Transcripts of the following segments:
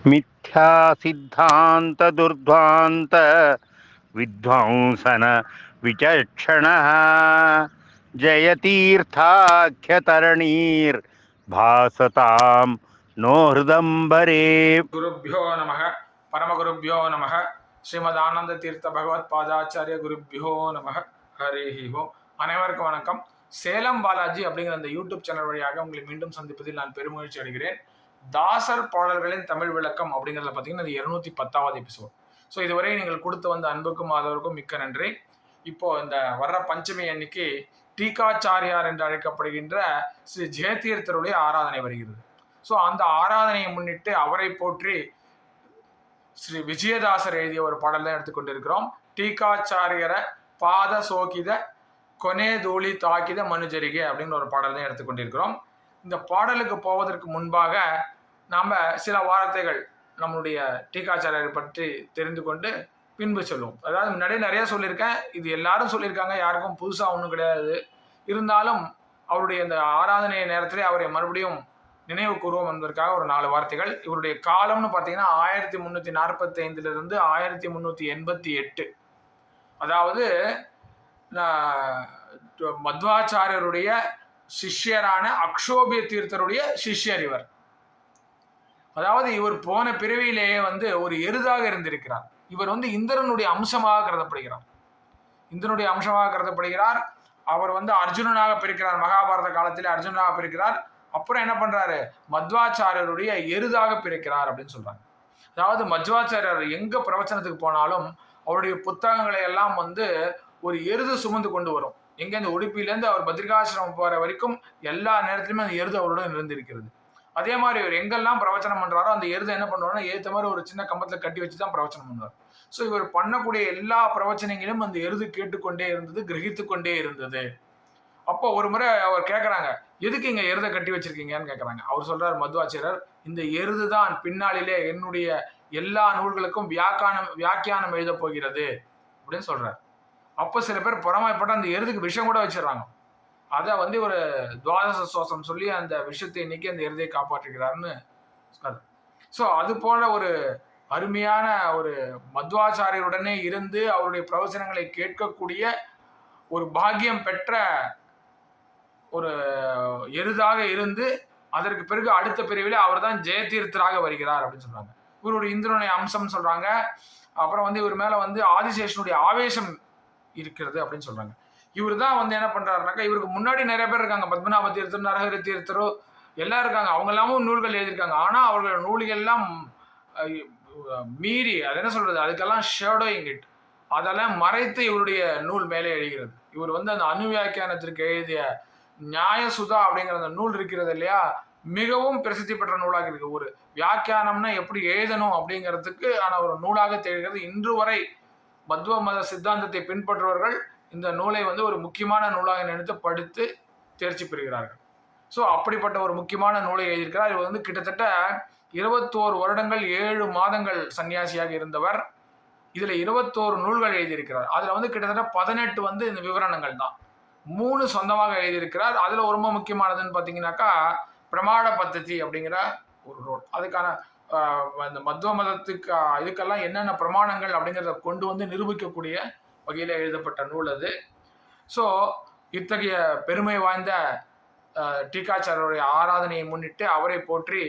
मिथ्या सिद्धांत दुर्ध्वांत विध्वंसन विचक्षणः जयतीर्थाख्यतरणीर् भासतां नो हृदंबरे. गुरुभ्यो नमः परमगुरुभ्यो नमः ஸ்ரீமதானந்த தீர்த்த பகவத் பாதாச்சாரிய குருபியோ நம ஹரிஹி ஓம். அனைவருக்கும் வணக்கம். சேலம் பாலாஜி அப்படிங்கிற அந்த யூடியூப் சேனல் வழியாக உங்களை மீண்டும் சந்திப்பதில் நான் பெருமகிழ்ச்சி அடைகிறேன். தாசர் பாடல்களின் தமிழ் விளக்கம் அப்படிங்கிறத பார்த்தீங்கன்னா இது 210வது எபிசோட். ஸோ இதுவரை நீங்கள் கொடுத்து வந்த அன்புக்கும் ஆதரவுக்கும் மிக்க நன்றி. இப்போ இந்த வர்ற பஞ்சமி அன்னைக்கு டீகாச்சாரியார் என்று அழைக்கப்படுகின்ற ஸ்ரீ ஜெயதீர்த்தருடைய ஆராதனை வருகிறது. ஸோ அந்த ஆராதனையை முன்னிட்டு அவரை போற்றி ஸ்ரீ விஜயதாசர் எழுதிய ஒரு பாடல் தான் எடுத்துக்கொண்டிருக்கிறோம். டீகாச்சாரியர பாத சோகித கொனே தூளி தாக்கித மனுஜரிகே அப்படிங்கிற ஒரு பாடல் தான் எடுத்துக்கொண்டிருக்கிறோம். இந்த பாடலுக்கு போவதற்கு முன்பாக நாம் சில வார்த்தைகள் நம்மளுடைய டீகாச்சாரியரை பற்றி தெரிந்து கொண்டு பின்பு சொல்லுவோம். அதாவது முன்னாடியே நிறைய சொல்லியிருக்கேன், இது எல்லாரும் சொல்லியிருக்காங்க, யாருக்கும் புதுசாக ஒன்றும் கிடையாது. இருந்தாலும் அவருடைய இந்த ஆராதனை நேரத்திலே அவரை மறுபடியும் நினைவு கூறுவோம் என்பதற்காக ஒரு 4 வார்த்தைகள். இவருடைய காலம்னு பார்த்தீங்கன்னா 1345 1388. அதாவது மத்வாச்சாரியருடைய சிஷ்யரான அக்ஷோபிய தீர்த்தருடைய சிஷ்யர் இவர். அதாவது இவர் போன பிறவியிலேயே ஒரு எருதாக இருந்திருக்கிறார். இவர் இந்திரனுடைய அம்சமாக கருதப்படுகிறார். அவர் அர்ஜுனனாக பிறக்கிறார். மகாபாரத காலத்திலே அர்ஜுனனாக பிறக்கிறார். அப்புறம் என்ன பண்றாரு, மத்வாச்சாரியருடைய எருதாக பிறக்கிறார் அப்படின்னு சொல்றாங்க. அதாவது மத்வாச்சாரியர் எங்க பிரவச்சனத்துக்கு போனாலும் அவருடைய புத்தகங்களை எல்லாம் ஒரு எருது சுமந்து கொண்டு வரும். எங்க இந்த உடுப்பிலேருந்து அவர் பத்ரிகாசிரமம் போற வரைக்கும் எல்லா நேரத்திலுமே அந்த எருது அவருடன் இருந்திருக்கிறது. அதே மாதிரி இவர் எங்கெல்லாம் பிரவச்சனம் பண்றாரோ அந்த எருதை என்ன பண்ணுவாருன்னா ஏற்ற மாதிரி ஒரு சின்ன கம்பத்துல கட்டி வச்சு தான் பிரவச்சனம் பண்ணுவார். ஸோ இவர் பண்ணக்கூடிய எல்லா பிரவச்சனைகளும் அந்த எருது கேட்டுக்கொண்டே இருந்தது, கிரகித்து கொண்டே இருந்தது. அப்போ ஒரு முறை அவர் கேட்குறாங்க, எதுக்கு இங்கே எருதை கட்டி வச்சிருக்கீங்கன்னு கேட்குறாங்க. அவர் சொல்றார், மத்வாச்சாரியர், இந்த எருது தான் பின்னாளிலே என்னுடைய எல்லா நூல்களுக்கும் வியாக்கியானம் எழுத போகிறது அப்படின்னு சொல்றார். அப்போ சில பேர் பொறாமைப்பட்டு அந்த எருதுக்கு விஷம் கூட வச்சிடறாங்க. அதை ஒரு துவாதச சோசம் சொல்லி அந்த விஷயத்தை இன்னைக்கு அந்த எருதை காப்பாற்றுகிறாருன்னு. ஸோ அது போல ஒரு அருமையான ஒரு மத்வாச்சாரியருடனே இருந்து அவருடைய பிரவச்சனங்களை கேட்கக்கூடிய ஒரு பாக்கியம் பெற்ற ஒரு எருதாக இருந்து அதற்கு பிறகு அடுத்த பிரிவில் அவர் தான் ஜெயதீர்த்தராக வருகிறார் அப்படின்னு சொல்றாங்க. இவருடைய இந்திரனுடைய அம்சம் சொல்றாங்க. அப்புறம் இவர் மேல ஆதிசேஷனுடைய ஆவேசம் இருக்கிறது அப்படின்னு சொல்றாங்க. இவர் தான் என்ன பண்றாருனாக்கா, இவருக்கு முன்னாடி நிறைய பேர் இருக்காங்க, பத்மநாப தீர்த்தர், நரஹரி தீர்த்தரோ எல்லாம் இருக்காங்க. அவங்க எல்லாமும் நூல்கள் எழுதியிருக்காங்க. ஆனா அவர்கள் நூல்கள் எல்லாம் மீறி அது என்ன சொல்றது, அதுக்கெல்லாம் ஷேடோயிங் இட், அதெல்லாம் மறைத்து இவருடைய நூல் மேலே எழுகிறது. இவர் அந்த அனுவியாக்கியானத்திற்கு எழுதிய நியாயசுதா அப்படிங்கிற அந்த நூல் இருக்கிறது இல்லையா, மிகவும் பிரசித்தி பெற்ற நூலாக இருக்கு. ஒரு வியாக்கியானம்னா எப்படி எழுதணும் அப்படிங்கிறதுக்கு ஆன ஒரு நூலாக திகழ்கிறது. இன்று வரை மத்வ மத சித்தாந்தத்தை பின்பற்றுவர்கள் இந்த நூலை ஒரு முக்கியமான நூலாக நினைத்து படித்து தேர்ச்சி பெறுகிறார்கள். ஸோ அப்படிப்பட்ட ஒரு முக்கியமான நூலை எழுதியிருக்கிறார். இவர் கிட்டத்தட்ட 21 வருடங்கள் 7 மாதங்கள் சன்னியாசியாக இருந்தவர். இதுல 21 நூல்கள் எழுதியிருக்கிறார். அதுல கிட்டத்தட்ட 18 இந்த விவரணங்கள் தான். 3 சொந்தமாக எழுதியிருக்கிறார். அதுல ரொம்ப முக்கியமானதுன்னு பாத்தீங்கன்னாக்கா பிரமாண பத்ததி அப்படிங்கிற ஒரு நூல். அதுக்கான இந்த மத்வ மதத்துக்கு இதுக்கெல்லாம் என்னென்ன பிரமாணங்கள் அப்படிங்கிறத கொண்டு நிரூபிக்கக்கூடிய வகையில எழுதப்பட்ட நூல் அது. ஸோ இத்தகைய பெருமை வாய்ந்த டீகாச்சாரியருடைய ஆராதனையை முன்னிட்டு அவரை போற்றி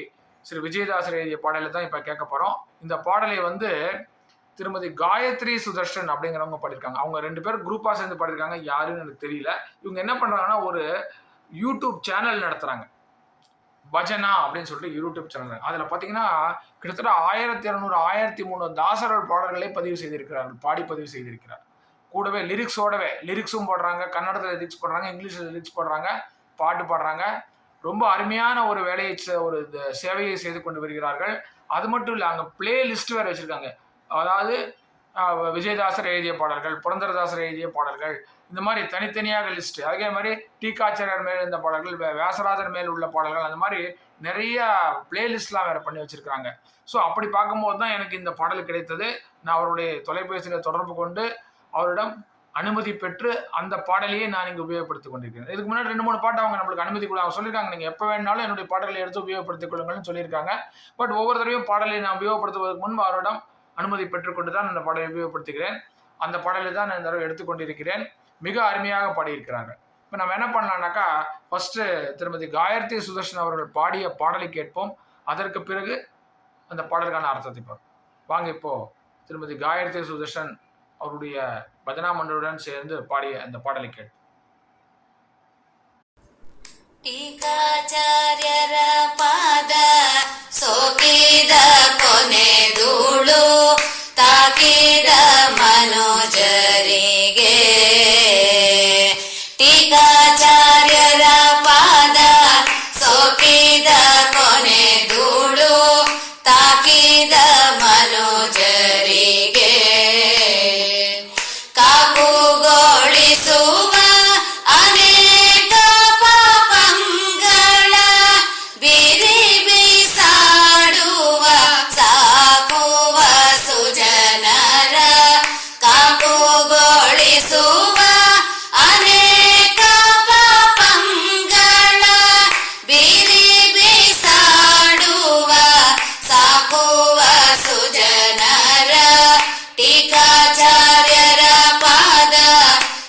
ஸ்ரீ விஜயதாசர் எழுதிய பாடலை தான் இப்ப கேட்க போறோம். இந்த பாடலை திருமதி காயத்ரி சுதர்ஷன் அப்படிங்கிறவங்க பாடிருக்காங்க. அவங்க 2 பேர் குரூப்பா சேர்ந்து பாடிருக்காங்க. யாருன்னு எனக்கு தெரியல. இவங்க என்ன பண்றாங்கன்னா ஒரு யூடியூப் சேனல் நடத்துறாங்க, பஜனா அப்படின்னு சொல்லிட்டு யூடியூப் சேனல். அதுல பாத்தீங்கன்னா கிட்டத்தட்ட 1200 1300 தாசர்கள் பாடல்களை பதிவு செய்திருக்கிறார்கள், பாடி பதிவு செய்திருக்கிறார். கூடவே லிரிக்ஸும் போடுறாங்க, கன்னடத்தில் லிரிக்ஸ் போடுறாங்க, இங்கிலீஷில் லிரிக்ஸ் போடுறாங்க, பாட்டு பாடுறாங்க. ரொம்ப அருமையான ஒரு வேலையை ஒரு சேவையை செய்து கொண்டு வருகிறார்கள். அது மட்டும் இல்லை, அங்கே பிளே லிஸ்ட் வேறு வச்சுருக்காங்க. அதாவது விஜயதாசர் எழுதிய பாடல்கள், புரந்தரதாசர் எழுதிய பாடல்கள், இந்த மாதிரி தனித்தனியாக லிஸ்ட். அதே மாதிரி டீகாச்சாரியர் மேல் இருந்த பாடல்கள், வியாசராஜர் மேல் உள்ள பாடல்கள், அந்த மாதிரி நிறைய பிளேலிஸ்ட்லாம் வேறு பண்ணி வச்சுருக்காங்க. ஸோ அப்படி பார்க்கும்போது தான் எனக்கு இந்த பாடல் கிடைத்தது. நான் அவருடைய தொலைபேசியில் தொடர்பு கொண்டு அவரிடம் அனுமதி பெற்று அந்த பாடலையே நான் இங்கு உபயோகப்படுத்திக் கொண்டிருக்கிறேன். இதுக்கு முன்னாடி 2-3 பாட்டு அவங்க நம்மளுக்கு அனுமதி கூட அவங்க சொல்லியிருக்காங்க, நீங்க எப்ப வேணாலும் என்னுடைய பாடலை எடுத்து உபயோகப்படுத்திக் கொள்ளுங்கள்னு சொல்லியிருக்காங்க. பட் ஒவ்வொரு தடவையும் பாடலை நான் உபயோகப்படுத்துவதற்கு முன்பு அவரிடம் அனுமதி பெற்றுக்கொண்டு தான் அந்த பாடலை உபயோகப்படுத்துகிறேன். அந்த பாடலை தான் நான் இந்த தடவை எடுத்துக்கொண்டிருக்கிறேன். மிக அருமையாக பாடியிருக்கிறாங்க. இப்போ நம்ம என்ன பண்ணலாம்னாக்கா, ஃபர்ஸ்ட் திருமதி காயத்ரி சுதர்ஷன் அவர்கள் பாடிய பாடலை கேட்போம். அதற்கு பிறகு அந்த பாடலுக்கான அர்த்தத்தை பார்ப்போம். வாங்க இப்போ திருமதி காயத்ரி சுதர்ஷன் அவருடைய பஜனா மண்டலுடன் சேர்ந்து பாடிய அந்த பாடலை கேட்போம். ಟೀಕಾಚಾರ್ಯರ ಪಾದ ಸೋಕಿದ ಕೊನೆ ಧೂಳು ತಾಕಿದ ಮನೋಜರಿಗೆ ಟೀಕಾಚಾರ್ಯರ ಪಾದ ಸೋಕಿದ ಕೊನೆ ಧೂಳು ತಾಕಿದ ಮನೋಜರಿಗೆ ಕಾಪುಗೊಳಿಸುವ ಅನೇಕ ಪಾಪಂಗಳ ಬಿರಿ ಬಿಸಾಡುವ ಸಾಕುವ ಸುಜನರ ಕಾಪುಗೊಳಿಸುವ ಅನೇಕ ಪಾಪಂಗಳ ಬಿರಿ ಬಿಸಾಡುವ ಸಾಕುವ ಸುಜನರ ಟೀಕಾಚಾರ್ಯರ ಪಾದ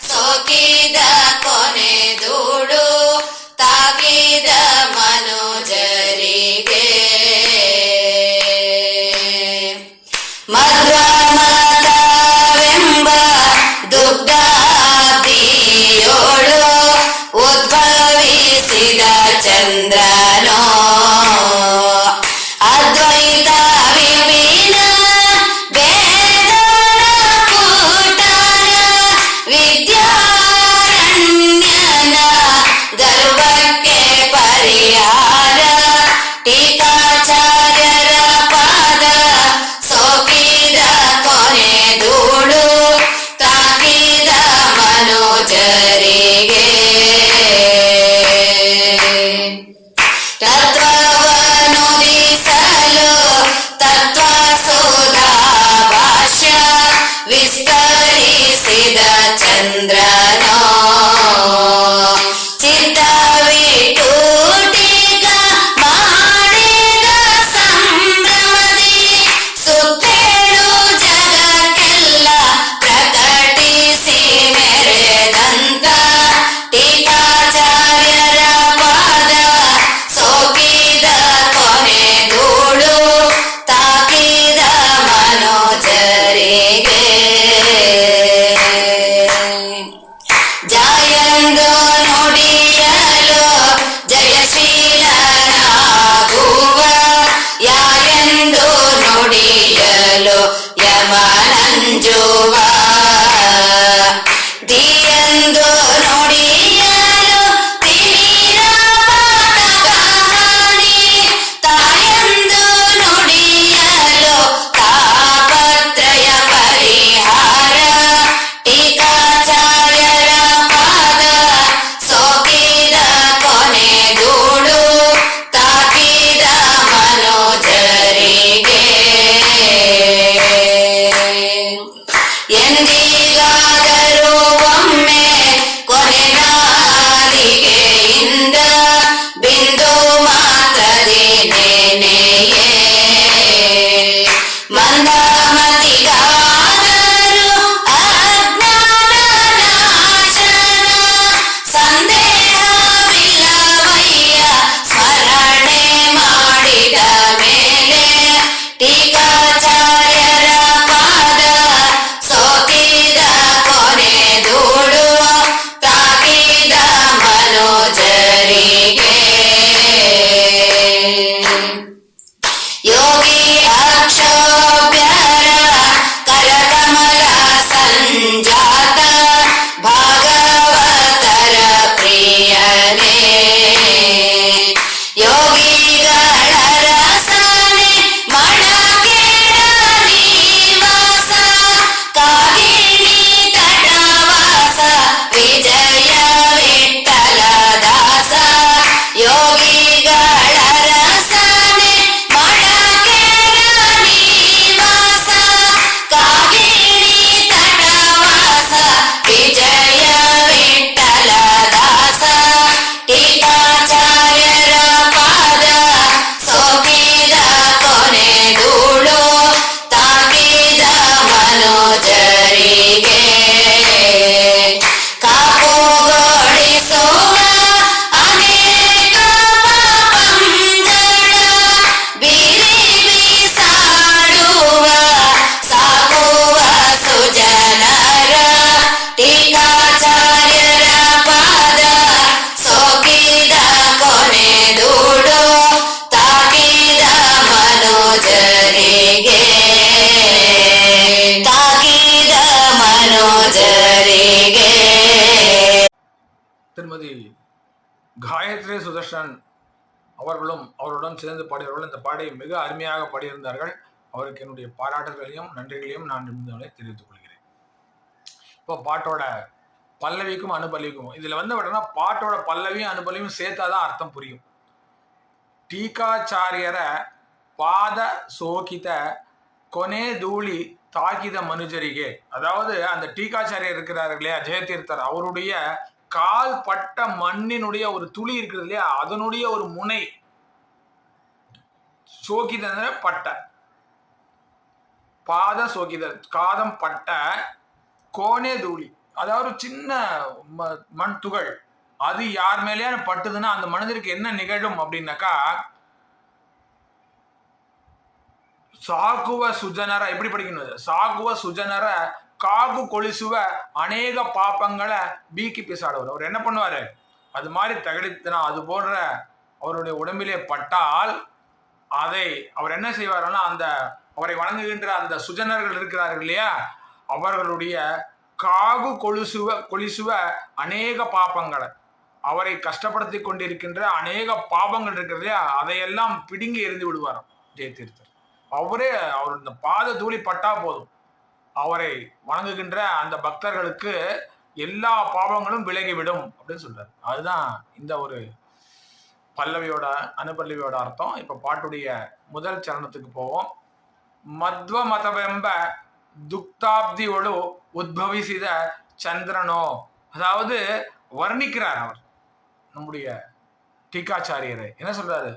ಸೋಕಿದ ಕೊನೆ ಧೂಳು ತಾಕಿದ ಮನೋಜರಿಗೆ ಮಧ್ವಮತವೆಂಬ ದುಗ್ಧಾದಿಯೋಳು ಉದ್ಭವಿಸಿದ ಚಂದ್ರನೋ ಅದ್ವೈತ ವಿಪಿನ ವೇದನ ಕೂಟನ ವಿದ್ಯಾರಣ್ಯನ ಗರ್ವಕ್ಕೆ ಪರಿಹಾರ ಟೀಕಾಚಾರ್ಯರ ಪಾದ ಸೋಕಿದ ಕೊನೆ ಧೂಳು ತಾಕಿದ ಮನೋಜರಿಗೆ ತತ್ವವನುದಿಸಲು ತತ್ವ ಸುಧಾ ಭಾಷ್ಯ ವಿಸ್ತರಿಸಿದ ಚಂದ್ರನೋ ಚಿತ್ತವಿಟ್ಟು ಟೀಕಾ ಮಾಡಿದ ಸಂಭ್ರಮದಿ ಸುತ್ತೇಳು ಜಗಕ್ಕೆಲ್ಲ ಪ್ರಕಟಿಸಿ ಮೆರೆದಂತ ಟೀಕಾಚಾರ್ಯರ ಪಾದ ಸೋಕಿದ ಕೊನೆ ಧೂಳು ತಾಕಿದ ಮನೋಜರಿಗೆ ಜಯಂದು ನುಡಿಯಲು ಜಯಶೀಲನಾಗುವ ಯಾರೆಂದು ನುಡಿಯಲು ಯಮನಂಜುವ ದಿಯಂದು ನುಡಿಯಲು ತಿಮಿರ ಪಾತಕಹಾನಿ ತಾಯಂದು ನುಡಿಯಲು ತಾಪತ್ರಯ ಪರಿಹಾರ ಟೀಕಾಚಾರ್ಯರ ಪಾದ ಸೋಕಿದ ಕೊನೆ ಧೂಳು ತಾಕಿದ ಮನೋಜರಿಗೆ ಎಂದಿಗಾದರೂ ಒಮ್ಮೆ ಕೊನೆ ನಾಲಿಗೆಯಿಂದ ಬಿಂದು ಮಾತ್ರದಿ ನೆನೆಯೇ ಮಂದಮತಿಗಾದರೂ ಅಜ್ಞಾನ ನಾಶನ ಸಂದೇಹವಿಲ್ಲವಯ್ಯ ಸ್ಮರಣೆ ಮಾಡಿದ ಮೇಲೆ ಟೀಕಾಚಾರ್ಯರ ಪಾದ ಸೋಕಿದ ಕೊನೆ ಧೂಳು ತಾಕಿದ ಮನೋಜರಿಗೆ ಯೋಗಿ ಅಕ್ಷೋಭ್ಯ சுதர்ஷன் அவர்களும் அவருடன் சேர்ந்து பாடியவர்கள் இந்த பாடை மிக அருமையாக பாடியிருந்தார்கள். அவருக்கு என்னுடைய பாராட்டுகளையும் நன்றிகளையும் நான் தெரிவித்துக் கொள்கிறேன். இப்போ பாட்டோட பல்லவிக்கும் அனுபல்விக்கும் இதுல விடனா பாட்டோட பல்லவியும் அனுபல்வியும் சேர்த்தாதான் அர்த்தம் புரியும். ಟೀಕಾಚಾರ್ಯರ ಪಾದ ಸೋಕಿತ ಕೊನೆ தூளி தாக்கித மனுஜரிகே, அதாவது அந்த டீகாச்சாரியர் இருக்கிறார் இல்லையா ஜெயதீர்த்தர், அவருடைய கால் பட்ட மண்ணினுடைய ஒரு துளி இருக்குது இல்லையா அதனுடைய ஒரு முனை சோகித பட்ட பாத சோகித காதம் பட்ட கோனே தூளி, அதாவது சின்ன மண் துகள் அது யார் மேலேயே பட்டுதுன்னா அந்த மனிதருக்கு என்ன நிகழும் அப்படின்னாக்கா சாகுவ சுஜனர எப்படி படிக்கணும், சாகுவ சுஜனர காகு கொலிசுவ அநேக பாப்பங்களை பீக்கி பிசாடுவார். அவர் என்ன பண்ணுவாரு, அது மாதிரி தகடித்தனா அது போன்ற அவருடைய உடம்பிலே பட்டால் அதை அவர் என்ன செய்வார்னா அந்த அவரை வணங்குகின்ற அந்த சுஜனர்கள் இருக்கிறார்கள் இல்லையா அவர்களுடைய காகு கொலிசுவ அநேக பாப்பங்களை அவரை கஷ்டப்படுத்தி கொண்டிருக்கின்ற அநேக பாபங்கள் இருக்கிறது இல்லையா அதையெல்லாம் பிடுங்கி எறிந்து விடுவாராம் ஜெயதீர்த்தர். அவரே அவர் இந்த பாத தூளி பட்டா போதும் அவரை வணங்குகின்ற அந்த பக்தர்களுக்கு எல்லா பாவங்களும் விலகிவிடும் அப்படின்னு சொல்றாரு. அதுதான் இந்த ஒரு பல்லவியோட அனுபல்லவியோட அர்த்தம். இப்ப பாட்டுடைய முதல் சரணத்துக்கு போவோம். மத்வ மதவெம்ப துக்தாப்தியோடு உத்பவிசித சந்திரனோ, அதாவது வர்ணிக்கிறார் அவர் நம்முடைய டீகாச்சாரியரை. என்ன சொல்றாரு,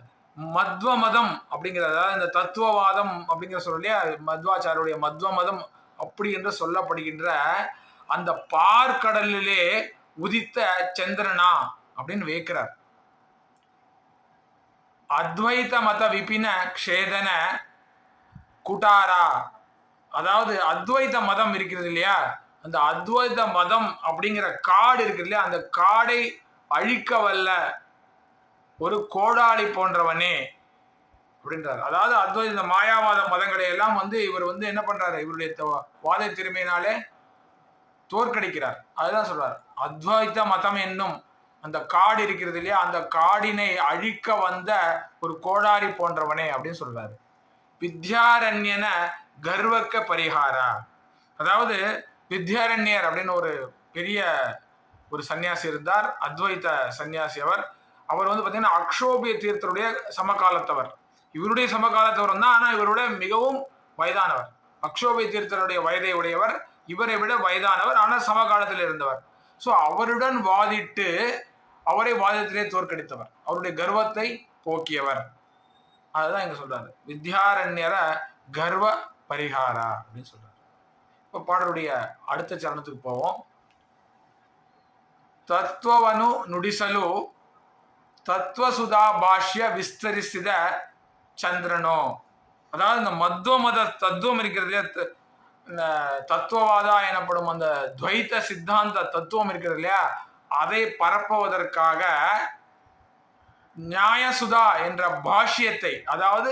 மத்வ மதம் அப்படிங்கிறது, அதாவது இந்த தத்துவவாதம் அப்படிங்கிற சொல்லையா மத்வாச்சாரியுடைய மத்வ மதம் அப்படி என்று சொல்லப்படுகின்ற அந்த பார்க்கடலிலே உதித்த சந்திரனா அப்படின்னு வைக்கிறார். அத்வைத மத விபின க்ஷேதன குட்டாரா, அதாவது அத்வைத மதம் இருக்கிறது இல்லையா அந்த அத்வைத மதம் அப்படிங்கிற காடு இருக்கு இல்லையா அந்த காடை அழிக்க வல்ல ஒரு கோடாளி போன்றவனே அப்படின்றார். அதாவது அத்வைத மாயாவாத மதங்களை எல்லாம் இவர் என்ன பண்றாரு, இவருடைய வாத திறமையினாலே தோற்கடிக்கிறார். அதுதான் சொல்றார், அத்வைத மதம் என்னும் அந்த காடு இருக்கிறது இல்லையா அந்த காடினை அழிக்க வந்த ஒரு கோடாரி போன்றவனே அப்படின்னு சொல்றாரு. வித்யாரண்யன கர்வக்க பரிகாரா, அதாவது வித்யாரண்யர் அப்படின்னு ஒரு பெரிய ஒரு சன்னியாசி இருந்தார், அத்வைத சன்னியாசி. அவர் பார்த்தீங்கன்னா அக்ஷோபிய தீர்த்தருடைய சமகாலத்தவர். இவருடைய சமகாலத்தவர் தான், ஆனால் இவருடைய மிகவும் வயதானவர். அக்ஷோபிய தீர்த்தருடைய வயதை உடையவர், இவரை விட வயதானவர், ஆனால் சமகாலத்தில் இருந்தவர். ஸோ அவருடன் வாதிட்டு அவரை வாதத்திலே தோற்கடித்தவர், அவருடைய கர்வத்தை போக்கியவர். அதுதான் இங்க சொல்றாரு, வித்யாரண்யர கர்வ பரிகாரா அப்படின்னு சொல்றாரு. இப்போ பாடலுடைய அடுத்த சரணத்துக்கு போவோம். தத்துவவனு நுடிசலு தத்துவசுதா பாஷ்ய விஸ்தரிசித சந்திரனோ, அதாவது இந்த மத்வ மத தத்துவம் இருக்கிறது, தத்துவவாதா எனப்படும் அந்த துவைத்த சித்தாந்த தத்துவம் இருக்கிறது இல்லையா அதை பரப்புவதற்காக நியாயசுதா என்ற பாஷ்யத்தை, அதாவது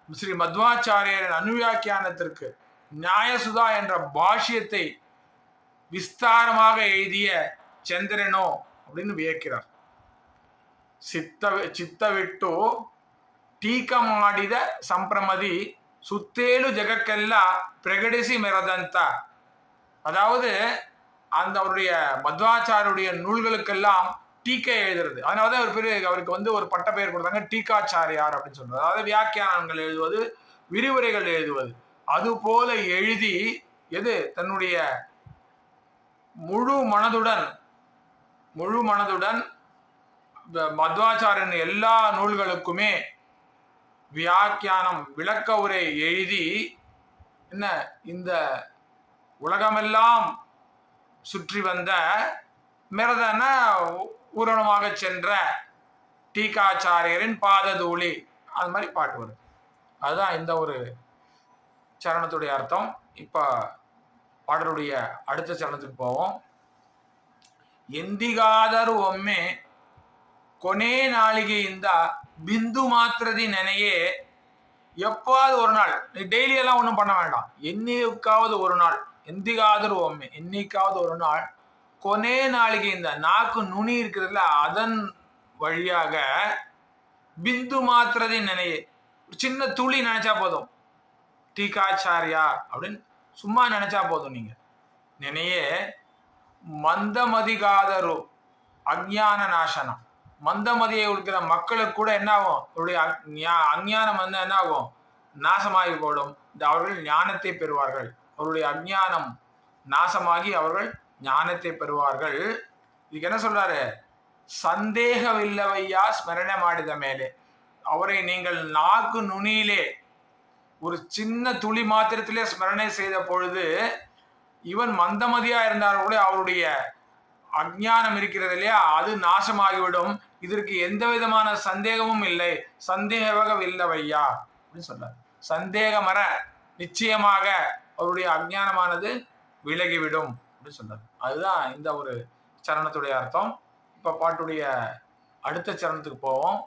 ஸ்ரீ மத்வாச்சாரியரின் அனுவியாக்கியானத்திற்கு நியாயசுதா என்ற பாஷ்யத்தை விஸ்தாரமாக எழுதிய ಚಂದ್ರನೋ அப்படின்னு வியக்கிறார். ಚಿತ್ತವಿಟ್ಟು ಟೀಕ ಮಾಡಿದ ಸಂಪ್ರಮದಿ ಸುತ್ತೇಲು ಜಗಕ್ಕೆಲ್ಲ பிரகடிசி மெரதந்த, அதாவது அந்த அவருடைய மத்வாச்சாரியுடைய நூல்களுக்கெல்லாம் டீக்கை எழுதுறது. அதனாலதான் அவருக்கு ஒரு பட்ட பெயர் கொடுத்தாங்க, டீகாச்சாரியார் அப்படின்னு சொல்றது. அதாவது வியாக்கியானங்கள் எழுதுவது, விரிவுரைகள் எழுதுவது. அது போல எழுதி தன்னுடைய முழு மனதுடன் மத்வாச்சாரியன் எல்லா நூல்களுக்குமே வியாக்கியானம் விளக்க உரை எழுதி இந்த உலகமெல்லாம் சுற்றி வந்த மிரதன ஊரணமாக சென்ற டீகாச்சாரியரின் பாததூளி, அது மாதிரி பாட்டு வருது. அதுதான் இந்த ஒரு சரணத்துடைய அர்த்தம். இப்போ பாடலுடைய அடுத்த சரணத்துக்கு போவோம். ಎಂದಿಗಾದರೂ ಒಮ್ಮೆ ಕೊನೆ ನಾಳಿಗೆಯಿಂದ பிந்து மாத்திரதி நினையே, எப்பாவது ஒரு நாள், டெய்லி எல்லாம் ஒன்றும் பண்ண வேண்டாம், என்னைக்காவது ஒரு நாள், எந்திகாவது ஒம்மே என்னைக்காவது ஒரு நாள், கொனே நாளிகை இந்த நாக்கு நுனி இருக்கிறதுல அதன் வழியாக பிந்து மாத்திரதின் நினையே, சின்ன துளி நினைச்சா போதும், டீகாச்சாரியா அப்படின்னு சும்மா நினைச்சா போதும், நீங்க நினையே மந்தமதிகாதரு அஜ்ஞான நாசனம், மந்தமதியை இருக்கிற மக்களுக்கு கூட என்ன ஆகும், அவருடைய அஞ்ஞானம் வந்து என்ன ஆகும், நாசமாகி போடும். அவர்கள் ஞானத்தை பெறுவார்கள். அவருடைய அஞ்ஞானம் நாசமாகி அவர்கள் ஞானத்தை பெறுவார்கள். இதுக்கு என்ன சொல்றாரு, சந்தேகவில்லவையா ஸ்மரணை மாடித மேலே, அவரை நீங்கள் நாக்கு நுனியிலே ஒரு சின்ன துளி மாத்திரத்திலே ஸ்மரணை செய்த பொழுது, இவன் மந்தமதியா இருந்தாலும் கூட அவருடைய அஞ்ஞானம் இருக்கிறது இல்லையா, அது நாசமாகிவிடும். இதற்கு எந்த விதமான சந்தேகமும் இல்லை. சந்தேகம் இல்லவையா அப்படின்னு சொல்றாரு. சந்தேகமற நிச்சயமாக அவருடைய அஞ்ஞானமானது விலகிவிடும் அப்படின்னு சொல்றாரு. அதுதான் இந்த ஒரு சரணத்துடைய அர்த்தம். இப்ப பாட்டுடைய அடுத்த சரணத்துக்கு போவோம்.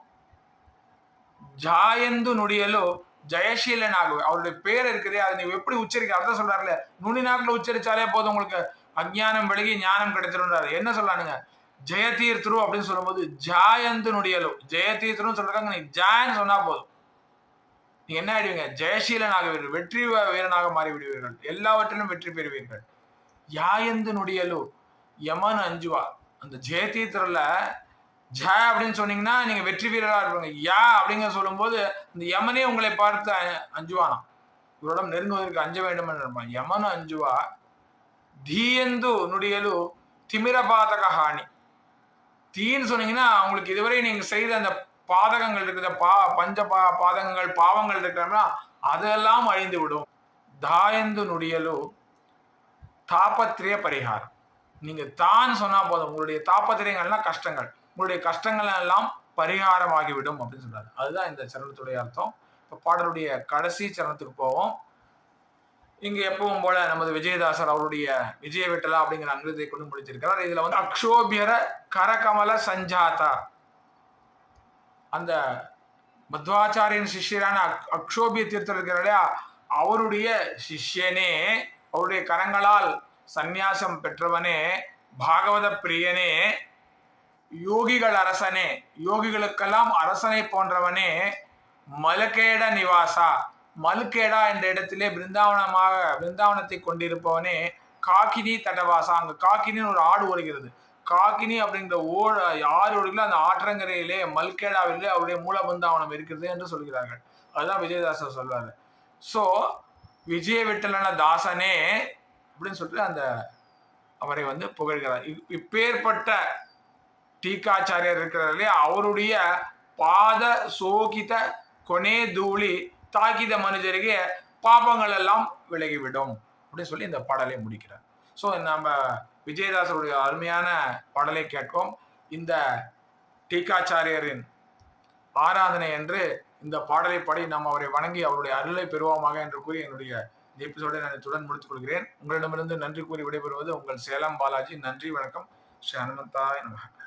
ஜாயந்து நுடியலோ ஜெயசீலனாகவே, அவருடைய பேர் இருக்குது, அதை நீ எப்படி உச்சரிக்க அர்த்தம் சொல்றாருல, நுனி நாக்கில் உச்சரிச்சாலே போதும் உங்களுக்கு அஞ்ஞானம் விலகி ஞானம் கிடைச்சிருந்தாரு. என்ன சொல்றானுங்க, ஜெயதீர்த்தரு அப்படின்னு சொல்லும்போது ஜாயந்து நுடியலோ, ஜெயதீர்த்தரும் சொல்றாங்க, நீ ஜான்னு சொன்னா போதும், நீ என்ன ஆயிடுவீங்க, ஜெயசீலன் ஆகுவீர்கள், வெற்றி வீரனாக மாறி விடுவீர்கள், எல்லாவற்றிலும் வெற்றி பெறுவீர்கள். யாயந்து நுடியலோ யமன் அஞ்சுவா, அந்த ஜெயதீர்த்தர்ல ஜ அப்படின்னு சொன்னீங்கன்னா நீங்க வெற்றி வீரராக இருப்பாங்க. யா அப்படிங்கிற சொல்லும்போது இந்த யமனே உங்களை பார்த்து அஞ்சுவானாம், இவரிடம் நெருங்குவதற்கு அஞ்ச வேண்டும் என்று இருப்பான். யமனு அஞ்சுவா தீயந்து நுடியலு திமிரபாதக ஹானி, தீன்னு சொன்னீங்கன்னா உங்களுக்கு இதுவரை நீங்க செய்த அந்த பாதகங்கள் இருக்கிற பஞ்ச பாதகங்கள் பாவங்கள் இருக்கிறா அதெல்லாம் அழிந்து விடும். தாயந்து நுடியலு தாபத்திரிய பரிகாரம், நீங்க தான் சொன்னா போதும், உங்களுடைய தாபத்திரியங்கள்லாம் கஷ்டங்கள், உங்களுடைய கஷ்டங்கள் எல்லாம் பரிகாரம் ஆகிவிடும் அப்படின்னு சொல்றாரு. அதுதான் இந்த சரணத்துடைய அர்த்தம். இப்ப பாடலுடைய கடைசி சரணத்துக்கு போவோம். இங்க எப்பவும் போல நமது விஜயதாசர் அவருடைய விஜய விட்டலா அப்படிங்கிற அங்கிருத்தை கொண்டு முடிச்சிருக்கிறார். இதுல வந்து அக்ஷோபியர கரகமல சஞ்சாதா, அந்த மத்வாச்சாரியின் சிஷ்யரான அக்ஷோபிய தீர்த்தர் இருக்கிறாரா, அவருடைய சிஷ்யனே, அவருடைய கரங்களால் சந்நியாசம் பெற்றவனே, பாகவத பிரியனே, யோகிகள் அரசனே, யோகிகளுக்கெல்லாம் அரசனை போன்றவனே, மலகேட நிவாசா, மலுக்கேடா என்ற இடத்திலே பிருந்தாவனத்தை கொண்டிருப்பவனே, காக்கினி தடவாசா, அங்க காக்கினின்னு ஒரு ஆடு ஓடுகிறது, காக்கினி அப்படிங்கிற ஆறு ஓடுகள அந்த ஆற்றங்கரையிலே மல்கேடாவிலே அவருடைய மூல பிருந்தாவனம் இருக்கிறது என்று சொல்கிறார்கள். அதுதான் விஜயதாசர் சொல்வாரு. ஸோ விஜய விட்டலன தாசனே அப்படின்னு சொல்லிட்டு அந்த அவரை வந்து புகழ்கிறார். இப்பேற்பட்ட டீகாச்சாரியர் இருக்கிறார் இல்லையா, அவருடைய பாத சோகித கொனே தூளி தாக்கித மனுஜರಿಗೆ பாபங்கள் எல்லாம் விலகிவிடும் அப்படின்னு சொல்லி இந்த பாடலை முடிக்கிறார். ஸோ நம்ம விஜயதாசருடைய அருமையான பாடலை கேட்போம். இந்த டீகாச்சாரியரின் ஆராதனை என்று இந்த பாடலை பாடி நாம் அவரை வணங்கி அவருடைய அருளை பெறுவோமாக என்று கூறி என்னுடைய இந்த எபிசோடை நான் இத்துடன் முடித்துக் கொள்கிறேன். உங்களிடமிருந்து நன்றி கூறி விடைபெறுவது உங்கள் சேலம் பாலாஜி. நன்றி, வணக்கம். ஸ்ரீ ஹனுமந்தாய நமஹ.